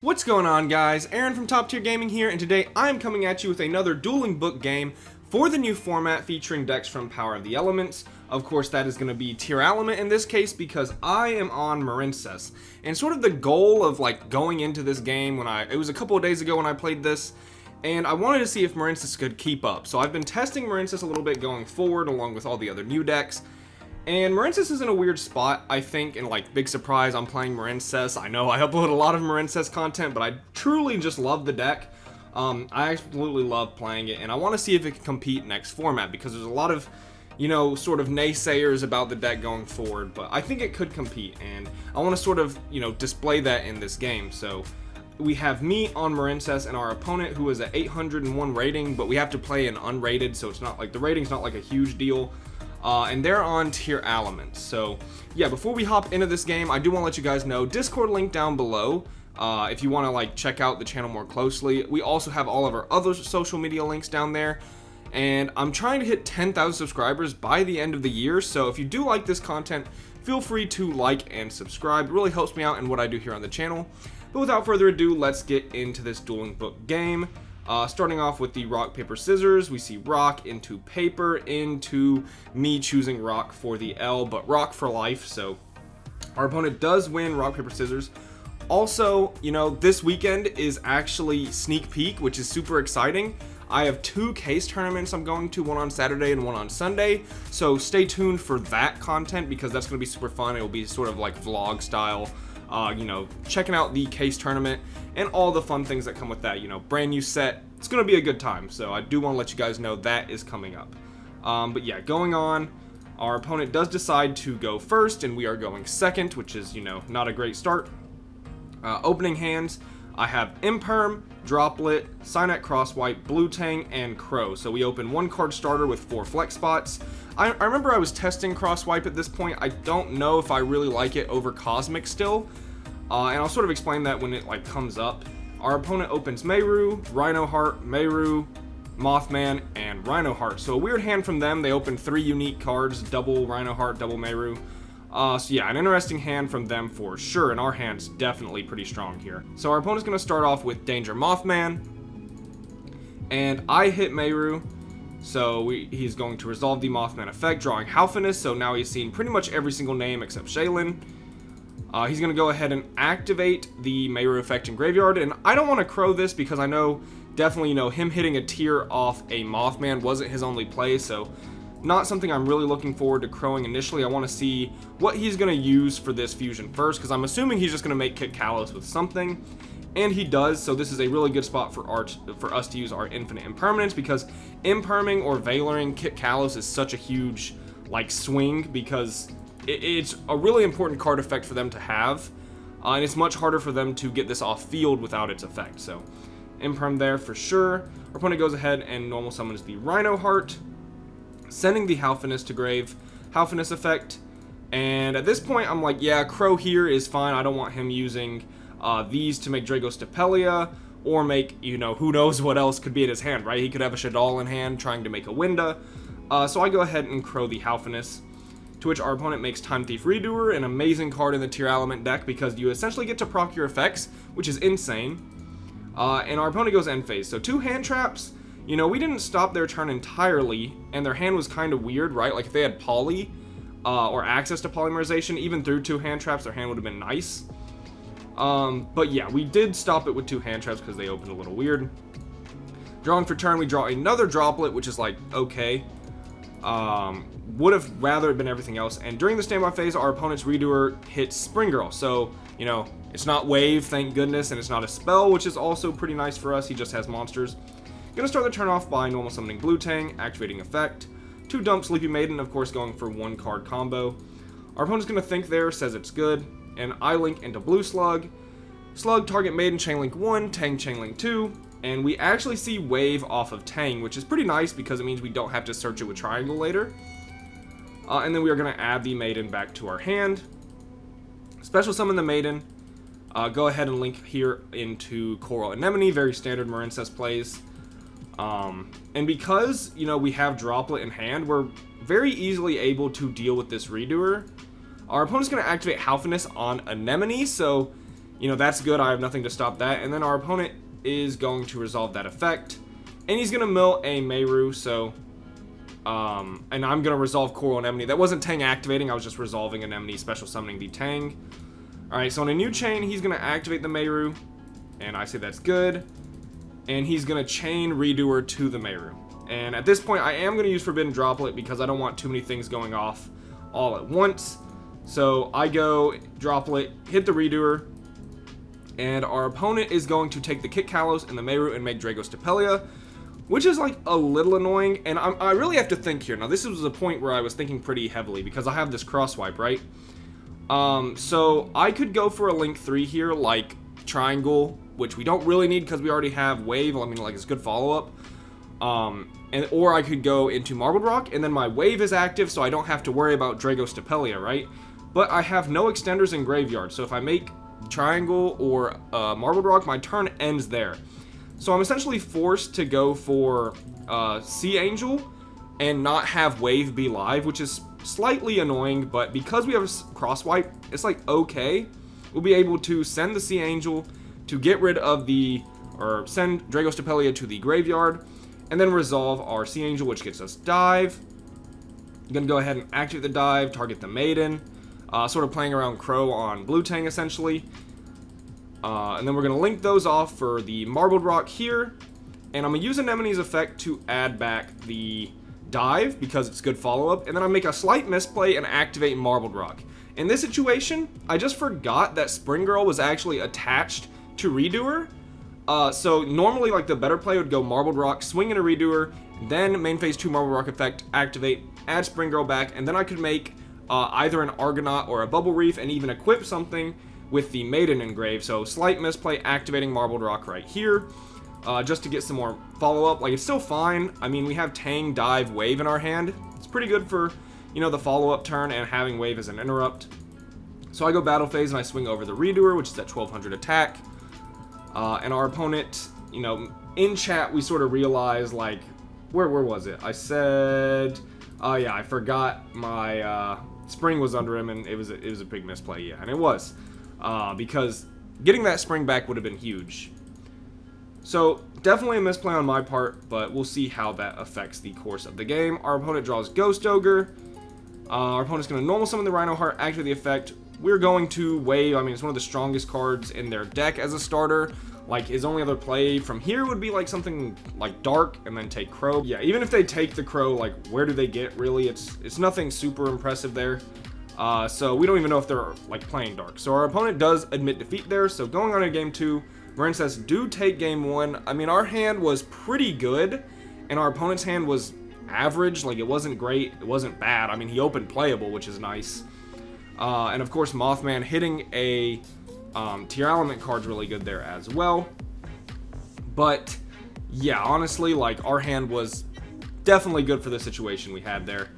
What's going on, guys? Aaron from Top Tier Gaming here, and today I'm coming at you with another dueling book game for the new format featuring decks from Power of the Elements. Of course, that is going to be Tearalament in this case because I am on Marincess. And sort of the goal of going into this game it was a couple of days ago when I played this, and I wanted to see if Marincess could keep up. So I've been testing Marincess a little bit going forward along with all the other new decks. And Marincess is in a weird spot, I think, and big surprise, I'm playing Marincess. I know I upload a lot of Marincess content, but I truly just love the deck. I absolutely love playing it, and I want to see if it can compete next format, because there's a lot of, sort of naysayers about the deck going forward, but I think it could compete, and I want to sort of, display that in this game. So we have me on Marincess and our opponent who is at 801 rating, but we have to play an unrated, so it's not the rating's not a huge deal. And they're on Tearlaments. So yeah, before we hop into this game, I do want to let you guys know, Discord link down below, if you want to check out the channel more closely. We also have all of our other social media links down there, and I'm trying to hit 10,000 subscribers by the end of the year. So if you do like this content, feel free to like and subscribe. It really helps me out in what I do here on the channel. But without further ado, let's get into this dueling book game. Starting off with the rock, paper, scissors, we see rock into paper into me choosing rock for the L, but rock for life. So our opponent does win rock, paper, scissors. Also, this weekend is actually sneak peek, which is super exciting. I have 2 case tournaments I'm going to, one on Saturday and one on Sunday. So stay tuned for that content because that's going to be super fun. It will be sort of vlog style. Checking out the case tournament and all the fun things that come with that, brand new set. It's going to be a good time, so I do want to let you guys know that is coming up. But yeah, going on, our opponent does decide to go first, and we are going second, which is, not a great start. Opening hands, I have Imperm, Droplet, Signet Crosswipe, Blue Tang, and Crow. So we open 1 card starter with 4 flex spots. I remember I was testing Crosswipe at this point. I don't know if I really like it over Cosmic still. And I'll sort of explain that when it comes up. Our opponent opens Meru, Rhino Heart, Meru, Mothman, and Rhino Heart. So a weird hand from them. They opened 3 unique cards, double Rhino Heart, double Meru. So yeah, an interesting hand from them for sure, and our hand's definitely pretty strong here. So our opponent's going to start off with Danger Mothman, and I hit Meru, so he's going to resolve the Mothman effect, drawing Halfiness, so now he's seen pretty much every single name except Shaylin. He's going to go ahead and activate the Meru effect in Graveyard, and I don't want to crow this because I know, definitely, him hitting a tier off a Mothman wasn't his only play, so not something I'm really looking forward to crowing initially. I want to see what he's going to use for this fusion first, because I'm assuming he's just going to make Kit Kalos with something, and he does, so this is a really good spot for us to use our infinite impermanence, because imperming or veiling Kit Kalos is such a huge swing, because it's a really important card effect for them to have, and it's much harder for them to get this off field without its effect. So imperm there for sure. Our opponent goes ahead and normal summons the Rhino Heart, sending the Halfiness to grave, Halfiness effect, and at this point I'm yeah, Crow here is fine. I don't want him using these to make Drago Stapelia, or make, who knows what else could be in his hand, right? He could have a Shaddoll in hand trying to make a Winda, so I go ahead and Crow the Halfiness, to which our opponent makes Time Thief Redoer, an amazing card in the Tearalament deck because you essentially get to proc your effects, which is insane, and our opponent goes end phase, so 2 hand traps. We didn't stop their turn entirely, and their hand was kind of weird, right? If they had poly, or access to polymerization, even through 2 hand traps, their hand would have been nice. But yeah, we did stop it with 2 hand traps because they opened a little weird. Drawing for turn, we draw another Droplet, which is okay. Would have rather been everything else, and during the standby phase, our opponent's Redoer hits Spring Girl, so, it's not Wave, thank goodness, and it's not a spell, which is also pretty nice for us. He just has monsters. Gonna start the turn off by normal summoning Blue Tang, activating effect, 2 dump Sleepy Maiden, of course going for 1 card combo. Our opponent's gonna think there, says it's good, and I link into Blue Slug. Slug, target Maiden, Chainlink 1, Tang, Chainlink 2, and we actually see Wave off of Tang, which is pretty nice because it means we don't have to search it with Triangle later. And then we are gonna add the Maiden back to our hand. Special summon the Maiden. Go ahead and link here into Coral Anemone, very standard Marincess plays. And because, we have Droplet in hand, we're very easily able to deal with this Redoer. Our opponent's going to activate Halfiness on Anemone, so you know, that's good. I have nothing to stop that. And then our opponent is going to resolve that effect. And he's going to mill a Meru, so... and I'm going to resolve Coral Anemone. That wasn't Tang activating, I was just resolving Anemone, special summoning the Tang. Alright, so on a new chain, he's going to activate the Meru. And I say that's good. And he's going to chain Redoer to the Meru. And at this point, I am going to use Forbidden Droplet because I don't want too many things going off all at once. So I go Droplet, hit the Redoer. And our opponent is going to take the Kit Kalos and the Meru and make Dragos Tepelia, which is like a little annoying. And I really have to think here. Now, this was a point where I was thinking pretty heavily because I have this cross swipe, right? So I could go for a Link 3 here, like Triangle, which we don't really need because we already have Wave. I mean, like, it's good follow-up. Or I could go into Marbled Rock, and then my Wave is active, so I don't have to worry about Dragos Tepelia, right? But I have no extenders in Graveyard, so if I make Triangle or Marbled Rock, my turn ends there. So I'm essentially forced to go for Sea Angel and not have Wave be live, which is slightly annoying, but because we have a cross wipe, it's like okay. We'll be able to send the Sea Angel to get rid of or send Dragos Tepelia to the graveyard, and then resolve our Sea Angel, which gets us Dive. I'm going to go ahead and activate the Dive, target the Maiden, sort of playing around Crow on Blue Tang, essentially. And then we're going to link those off for the Marbled Rock here, and I'm going to use Anemone's effect to add back the Dive, because it's good follow-up, and then I'll make a slight misplay and activate Marbled Rock. In this situation, I just forgot that Spring Girl was actually attached to Redoer. So normally, like, the better play would go Marbled Rock, swing in a Redoer, then main phase 2 Marbled Rock effect, activate, add Spring Girl back, and then I could make either an Argonaut or a Bubble Reef and even equip something with the Maiden engrave. So slight misplay, activating Marbled Rock right here, just to get some more follow-up. Like, it's still fine. I mean, we have Tang, Dive, Wave in our hand. It's pretty good for, you know, the follow-up turn and having Wave as an interrupt. So I go Battle Phase and I swing over the Redoer, which is at 1200 attack. And our opponent, you know, in chat we sort of realized, like, where was it? I said, oh yeah, I forgot my Spring was under him, and it was a big misplay, yeah, and it was, because getting that Spring back would have been huge. So definitely a misplay on my part, but we'll see how that affects the course of the game. Our opponent draws Ghost Ogre. Our opponent's going to normal summon the Rhino Heart, activate the effect. We're going to Wave. I mean, it's one of the strongest cards in their deck as a starter. Like, his only other play from here would be, like, something like Dark and then take Crow. Yeah, even if they take the Crow, like, where do they get, really? It's nothing super impressive there. So we don't even know if they're, like, playing Dark. So our opponent does admit defeat there. So going on to game 2, Marincess do take game 1. I mean, our hand was pretty good, and our opponent's hand was average. Like, it wasn't great, it wasn't bad. I mean, he opened playable, which is nice. And of course, Mothman hitting a Tearalament card's really good there as well. But yeah, honestly, like, our hand was definitely good for the situation we had there.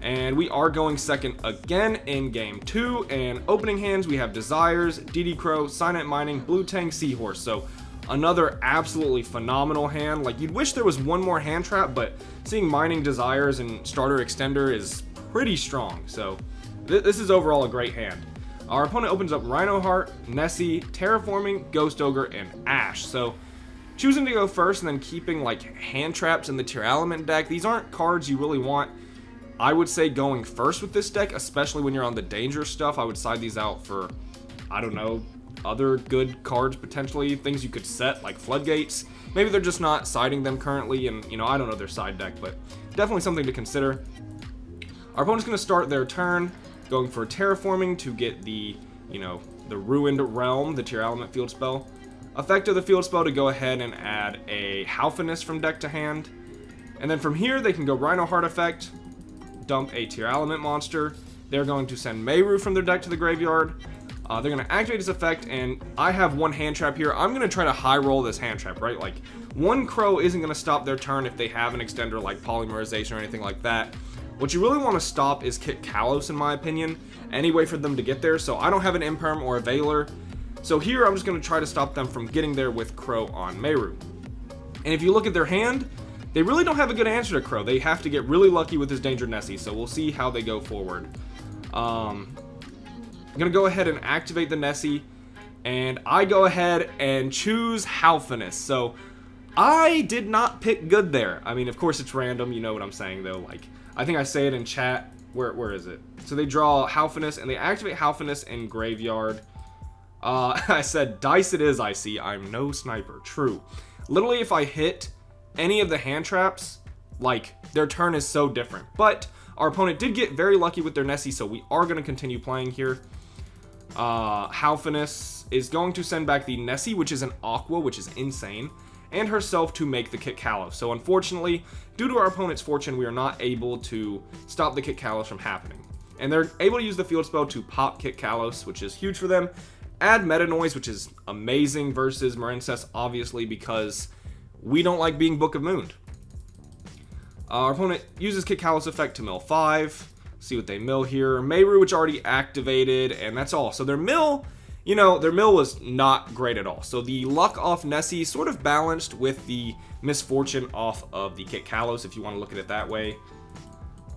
And we are going second again in game 2. And opening hands, we have Desires, DD Crow, Silent Mining, Blue Tang, Seahorse. So another absolutely phenomenal hand. Like, you'd wish there was one more hand trap, but seeing Mining, Desires, and Starter Extender is pretty strong. So this is overall a great hand. Our opponent opens up Rhino Heart, Nessie, Terraforming, Ghost Ogre, and Ash. So choosing to go first and then keeping, like, hand traps in the Tearalament deck, these aren't cards you really want. I would say going first with this deck, especially when you're on the dangerous stuff. I would side these out for, I don't know, other good cards potentially, things you could set like Floodgates. Maybe they're just not siding them currently, and, you know, I don't know their side deck, but definitely something to consider. Our opponent's going to start their turn going for Terraforming to get the, you know, the Ruined Realm, the Tearalament field spell. Effect of the field spell to go ahead and add a Halfinus from deck to hand. And then from here, they can go Rhino Heart effect, dump a Tearalament monster. They're going to send Meru from their deck to the graveyard. They're going to activate this effect, and I have one hand trap here. I'm going to try to high roll this hand trap, right? Like, one Crow isn't going to stop their turn if they have an extender like Polymerization or anything like that. What you really want to stop is Kit Kalos, in my opinion. Any way for them to get there, so I don't have an Imperm or a Veiler. So here, I'm just going to try to stop them from getting there with Crow on Meru. And if you look at their hand, they really don't have a good answer to Crow. They have to get really lucky with his Danger Nessie, so we'll see how they go forward. I'm going to go ahead and activate the Nessie, and I go ahead and choose Halfinus. So I did not pick good there. I mean, of course it's random, you know what I'm saying though. Like, I think I say it in chat. Where is it? So they draw Halfinus, and they activate Halfinus in Graveyard. I said, dice it is, I see. I'm no sniper. True. Literally, if I hit any of the hand traps, like, their turn is so different. But our opponent did get very lucky with their Nessie, so we are going to continue playing here. Halfinus is going to send back the Nessie, which is an Aqua, which is insane, and herself to make the Kit Kalos. So unfortunately, due to our opponent's fortune, we are not able to stop the Kit Kalos from happening. And they're able to use the field spell to pop Kit Kalos, which is huge for them. Add Meta Noise, which is amazing versus Marincess, obviously, because we don't like being Book of Mooned. Our opponent uses Kit Kalos effect to mill 5. See what they mill here. Mayru, which already activated, and that's all. So their mill, you know, their mill was not great at all. So the luck off Nessie sort of balanced with the misfortune off of the Kit Kalos, if you want to look at it that way.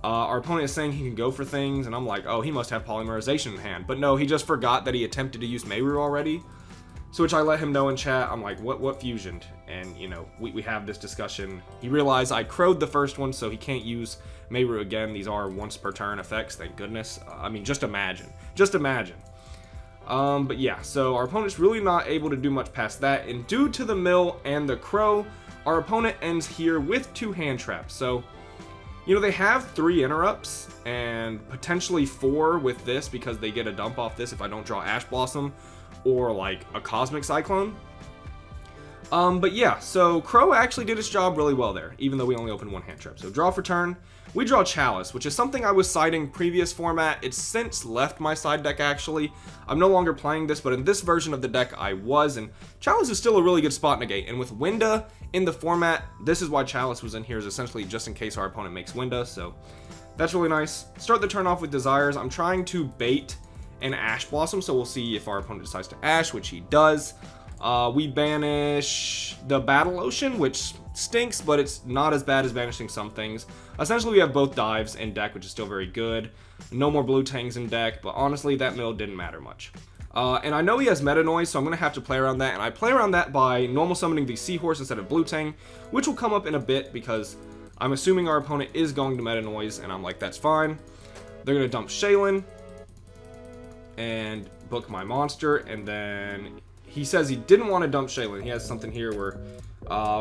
Our opponent is saying he can go for things, and I'm like, oh, he must have Polymerization in hand. But no, he just forgot that he attempted to use Mayru already. So which I let him know in chat. I'm like, what fusioned? And, you know, we have this discussion. He realized I crowed the first one, so he can't use Mayru again. These are once per turn effects, thank goodness. I mean, just imagine. Just imagine. But yeah, so our opponent's really not able to do much past that. And due to the mill and the crow, our opponent ends here with 2 hand traps. So, you know, they have 3 interrupts and potentially 4 with this because they get a dump off this if I don't draw Ash Blossom or like a Cosmic Cyclone. But yeah, so Crow actually did its job really well there, even though we only opened 1 hand trap. So draw for turn. We draw Chalice, which is something I was citing previous format. It's since left my side deck, actually. I'm no longer playing this, but in this version of the deck, I was, and Chalice is still a really good spot negate. And with Winda in the format, this is why Chalice was in here, is essentially just in case our opponent makes Winda, so that's really nice. Start the turn off with Desires. I'm trying to bait an Ash Blossom, so we'll see if our opponent decides to Ash, which he does. We banish the Battle Ocean, which stinks, but it's not as bad as banishing some things. Essentially, we have both dives in deck, which is still very good. No more blue tangs in deck, but honestly, that mill didn't matter much. And I know he has Meta Noise, so I'm going to have to play around that, and I play around that by normal summoning the Seahorse instead of blue tang, which will come up in a bit, because I'm assuming our opponent is going to Meta Noise, and I'm like, that's fine. They're going to dump Shaylin, and book my monster, and then he says he didn't want to dump Shaylin. He has something here where,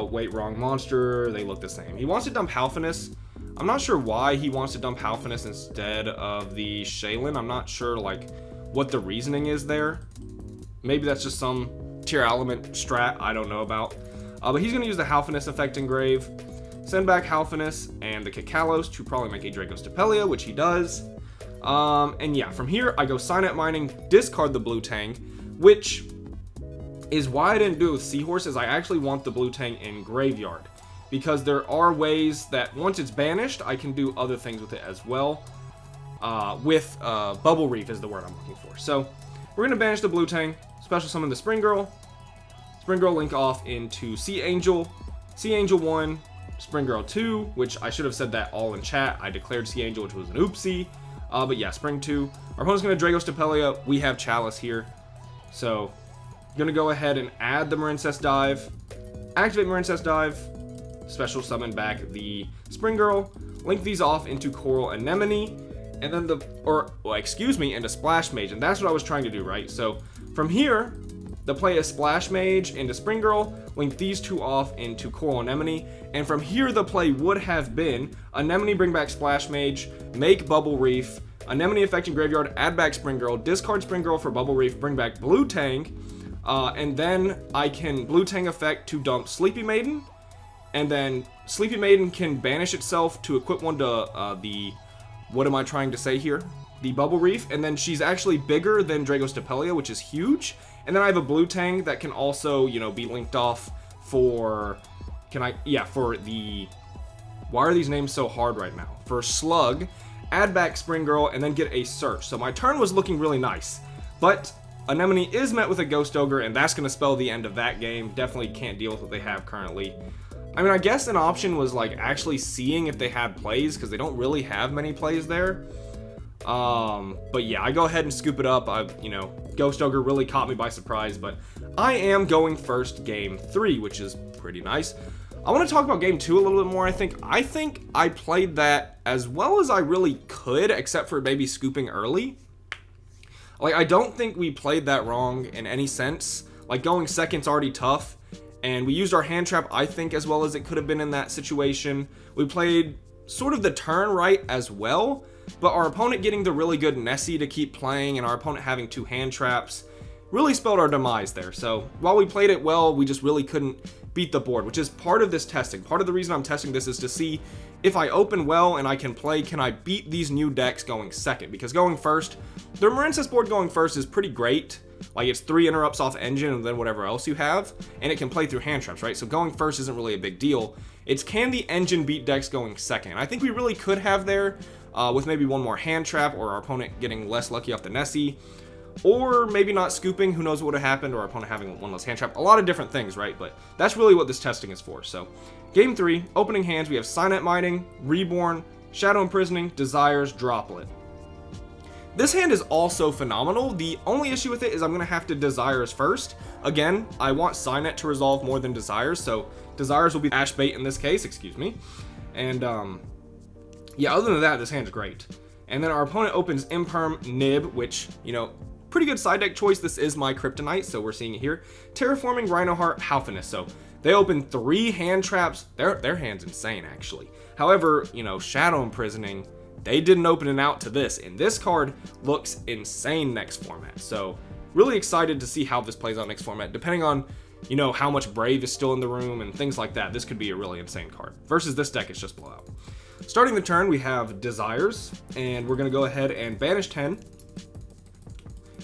wait, wrong monster, they look the same. He wants to dump Halfinus. I'm not sure why he wants to dump Halfinus instead of the Shaylin. I'm not sure, like, what the reasoning is there. Maybe that's just some Tearalament strat I don't know about. But he's going to use the Halfinus effect engrave, send back Halfinus and the Kit Kalos to probably make a Dragos Tapelia, which he does. And yeah, from here, I go Signet Mining, discard the blue tang, which is why I didn't do it with Seahorses. I actually want the blue tang in Graveyard, because there are ways that once it's banished, I can do other things with it as well. Bubble Reef is the word I'm looking for. So we're going to banish the blue tang, special summon the Spring Girl. Spring Girl link off into Sea Angel. Sea Angel 1, Spring Girl 2, which I should have said that all in chat. I declared Sea Angel, which was an oopsie. But yeah, Spring 2. Our opponent's going to Dragos Tapelia. We have Chalice here. So, going to go ahead and add the Marincess Dive. Activate Marincess Dive. Special summon back the Spring Girl. Link these off into Coral Anemone. And then into Splash Mage. And that's what I was trying to do, right? So, from here, the play is Splash Mage into Spring Girl. Link these 2 off into Coral Anemone. And from here, the play would have been Anemone, bring back Splash Mage, make Bubble Reef, Anemone affecting Graveyard, add back Spring Girl, discard Spring Girl for Bubble Reef, bring back Blue Tang, and then I can Blue Tang effect to dump Sleepy Maiden, and then Sleepy Maiden can banish itself to equip one to what am I trying to say here? The Bubble Reef, and then she's actually bigger than Dragos Tapelia, which is huge, and then I have a Blue Tang that can also, you know, be linked off for... why are these names so hard right now? For Slug, add back Spring Girl, and then get a Search. So my turn was looking really nice. But Anemone is met with a Ghost Ogre, and that's going to spell the end of that game. Definitely can't deal with what they have currently. I mean, I guess an option was, like, actually seeing if they had plays, because they don't really have many plays there. But yeah, I go ahead and scoop it up. I, Ghost Ogre really caught me by surprise, but I am going first game 3, which is pretty nice. I want to talk about game 2 a little bit more. I think I played that as well as I really could, except for maybe scooping early. Like, I don't think we played that wrong in any sense. Like, going second's already tough, and we used our hand trap, I think, as well as it could have been in that situation. We played sort of the turn right as well, but our opponent getting the really good Nessie to keep playing and our opponent having 2 hand traps really spelled our demise there. So while we played it well, we just really couldn't beat the board, which is part of this testing. Part of the reason I'm testing this is to see if I open well and I can play, can I beat these new decks going second? Because going first, the Marincess board going first is pretty great. Like, it's 3 interrupts off engine and then whatever else you have, and it can play through hand traps, right? So going first isn't really a big deal. It's can the engine beat decks going second? And I think we really could have there with maybe 1 more hand trap, or our opponent getting less lucky off the Nessie, or maybe not scooping, who knows what would have happened, or our opponent having 1 less hand trap. A lot of different things, right? But that's really what this testing is for. So game 3, opening hands, we have Signet Mining, Reborn, Shadow Imprisoning, Desires, Droplet. This hand is also phenomenal. The only issue with it is I'm going to have to Desires first. Again, I want Signet to resolve more than Desires, so Desires will be Ash Bait in this case, excuse me. And yeah, other than that, this hand's great. And then our opponent opens Imperm, Nib, which, you know, pretty good side deck choice. This is my Kryptonite, so we're seeing it here. Terraforming, Rhinoheart, Halfiness. So they open 3 hand traps. Their hand's insane, actually. However, you know, Shadow Imprisoning, they didn't open it out to this, and this card looks insane next format. So really excited to see how this plays out next format, depending on, you know, how much Brave is still in the room and things like that. This could be a really insane card. Versus this deck, it's just blowout. Starting the turn, we have Desires, and we're going to go ahead and banish 10.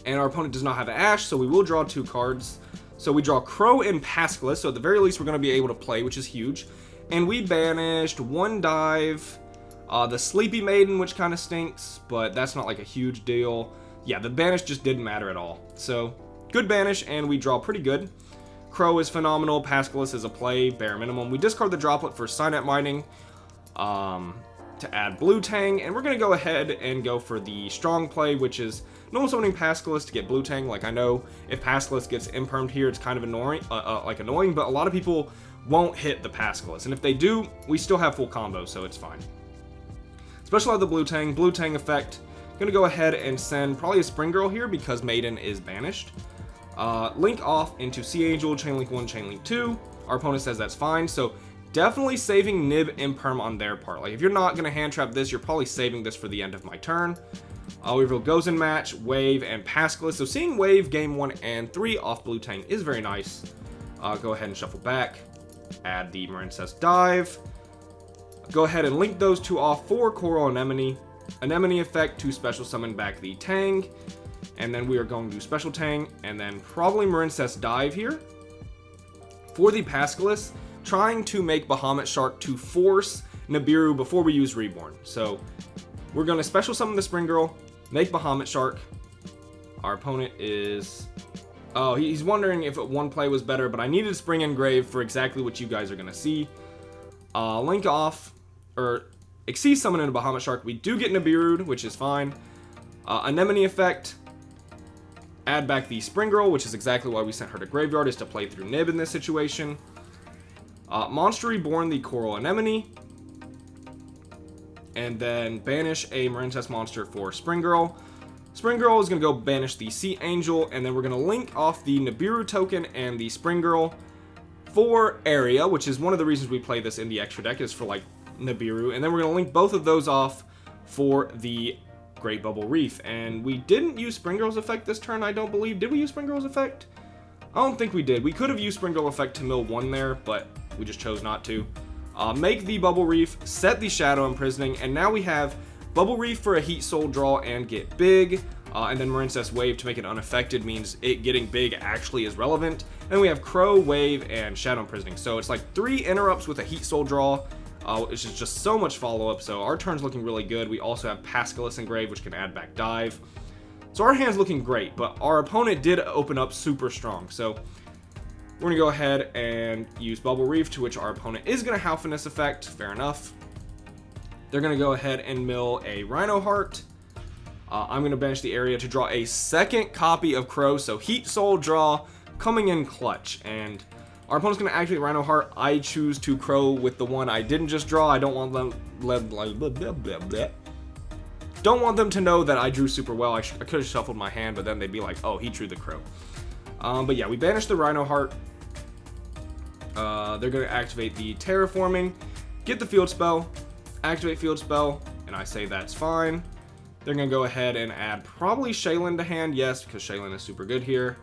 And our opponent does not have Ash, so we will draw 2 cards. So we draw Crow and Pascalis, so at the very least we're going to be able to play, which is huge. And we banished 1 dive, the Sleepy Maiden, which kind of stinks, but that's not like a huge deal. Yeah, the banish just didn't matter at all. So good banish, and we draw pretty good. Crow is phenomenal, Pascalis is a play, bare minimum. We discard the Droplet for Signet Mining to add Blue Tang, and we're going to go ahead and go for the strong play, which is normal summoning Pascalis to get Blue Tang. Like, I know if Pascalis gets impermed here, it's kind of annoying, but a lot of people won't hit the Pascalis, and if they do, we still have full combo, so it's fine. Special out the Blue Tang effect. Gonna go ahead and send probably a Spring Girl here because Maiden is banished. Link off into Sea Angel, Chainlink 1, Chainlink 2. Our opponent says that's fine, so definitely saving Nib Imperm on their part. Like, if you're not gonna hand trap this, you're probably saving this for the end of my turn. We reveal Goes in Match, Wave, and Pascalis. So seeing Wave game 1 and 3 off Blue Tang is very nice. Go ahead and shuffle back. Add the Marincess Dive. Go ahead and link those 2 off for Coral Anemone. Anemone effect to special summon back the Tang. And then we are going to special Tang, and then probably Marincess Dive here. For the Pascalis, trying to make Bahamut Shark to force Nibiru before we use Reborn. So we're going to special summon the Spring Girl, make Bahamut Shark. Our opponent is... oh, he's wondering if 1 play was better, but I needed Spring Engrave for exactly what you guys are going to see. Link off, or Exceed summon into Bahamut Shark. We do get Nibiru, which is fine. Anemone effect. Add back the Spring Girl, which is exactly why we sent her to Graveyard, is to play through Nib in this situation. Monster Reborn the Coral Anemone. And then banish a Marincess monster for Spring Girl. Spring Girl is going to go banish the Sea Angel, and then we're going to link off the Nibiru token and the Spring Girl for Area, which is one of the reasons we play this in the extra deck, is for, like, Nibiru. And then we're going to link both of those off for the Great Bubble Reef. And we didn't use Spring Girl's effect this turn, I don't believe. Did we use Spring Girl's effect? I don't think we did. We could have used Spring Girl effect to mill 1 there, but we just chose not to. Make the Bubble Reef, set the Shadow Imprisoning, and now we have Bubble Reef for a Heat Soul draw and get big, and then Marincess Wave to make it unaffected means it getting big actually is relevant. Then we have Crow, Wave, and Shadow Imprisoning. So it's like 3 interrupts with a Heat Soul draw, which is just so much follow-up. So our turn's looking really good. We also have Pascalis Engrave, which can add back Dive. So our hand's looking great, but our opponent did open up super strong. So we're going to go ahead and use Bubble Reef, to which our opponent is going to Halfiness effect. Fair enough. They're going to go ahead and mill a Rhino Heart. I'm going to banish the area to draw a second copy of Crow, so Heat Soul draw coming in clutch, and our opponent's going to activate Rhino Heart. I choose to Crow with the one I didn't just draw. I don't want them to know that I drew super well. I could have shuffled my hand, but then they'd be like, oh, he drew the Crow. But yeah, we banish the Rhino Heart. They're going to activate the Terraforming, get the field spell, activate field spell, and I say that's fine. They're going to go ahead and add probably Shaylin to hand, yes, because Shaylin is super good here.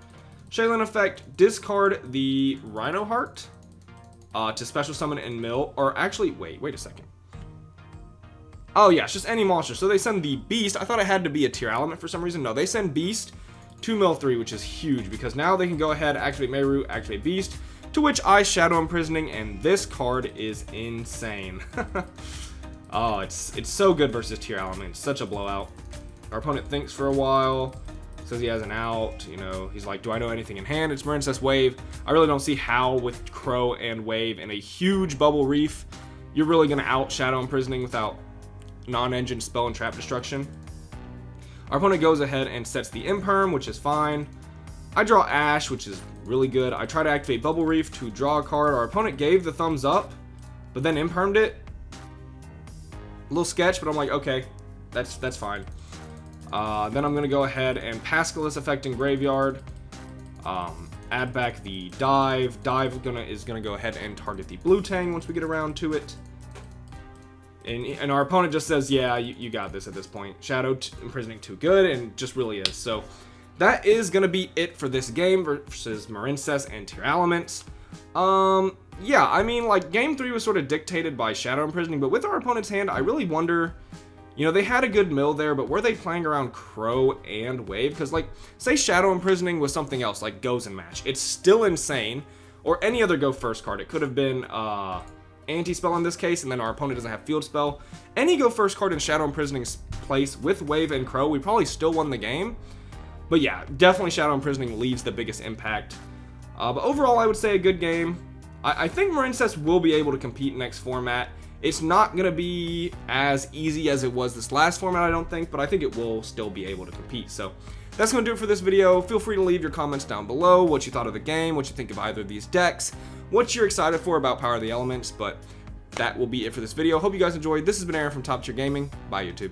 Shaylin effect, discard the Rhino Heart to special summon and mill, or actually, wait a second. Oh yeah, it's just any monster. So they send the Beast. I thought it had to be a Tearalament for some reason. No, they send Beast to mill 3, which is huge, because now they can go ahead, activate Meru, activate Beast, to which I Shadow Imprisoning, and this card is insane. Oh, it's so good versus Tearalament. It's such a blowout. Our opponent thinks for a while, says he has an out, you know, he's like, do I know anything in hand? It's Marincess Wave. I really don't see how with Crow and Wave and a huge Bubble Reef, you're really going to out Shadow Imprisoning without non-engine spell and trap destruction. Our opponent goes ahead and sets the Imperm, which is fine. I draw Ash, which is really good. I try to activate Bubble Reef to draw a card. Our opponent gave the thumbs up, but then Impermed it. A little sketch, but I'm like, okay, that's fine. Then I'm going to go ahead and Pascalis effect in Graveyard. Add back the Dive. Dive is going to go ahead and target the Blue Tang once we get around to it. And our opponent just says, yeah, you got this at this point. Shadow Imprisoning too good, and just really is. So that is going to be it for this game versus Marincess and Tearlaments. Yeah, I mean, like, Game 3 was sort of dictated by Shadow Imprisoning, but with our opponent's hand, I really wonder, you know, they had a good mill there, but were they playing around Crow and Wave? Because, like, say Shadow Imprisoning was something else, like Goes and Match. It's still insane. Or any other Go First card. It could have been, Anti-Spell in this case, and then our opponent doesn't have Field Spell. Any Go First card in Shadow Imprisoning's place with Wave and Crow, we probably still won the game. But yeah, definitely Shadow Imprisoning leaves the biggest impact. But overall, I would say a good game. I think Marincess will be able to compete next format. It's not going to be as easy as it was this last format, I don't think, but I think it will still be able to compete. So that's going to do it for this video. Feel free to leave your comments down below, what you thought of the game, what you think of either of these decks, what you're excited for about Power of the Elements, but that will be it for this video. Hope you guys enjoyed. This has been Aaron from Top Tier Gaming. Bye, YouTube.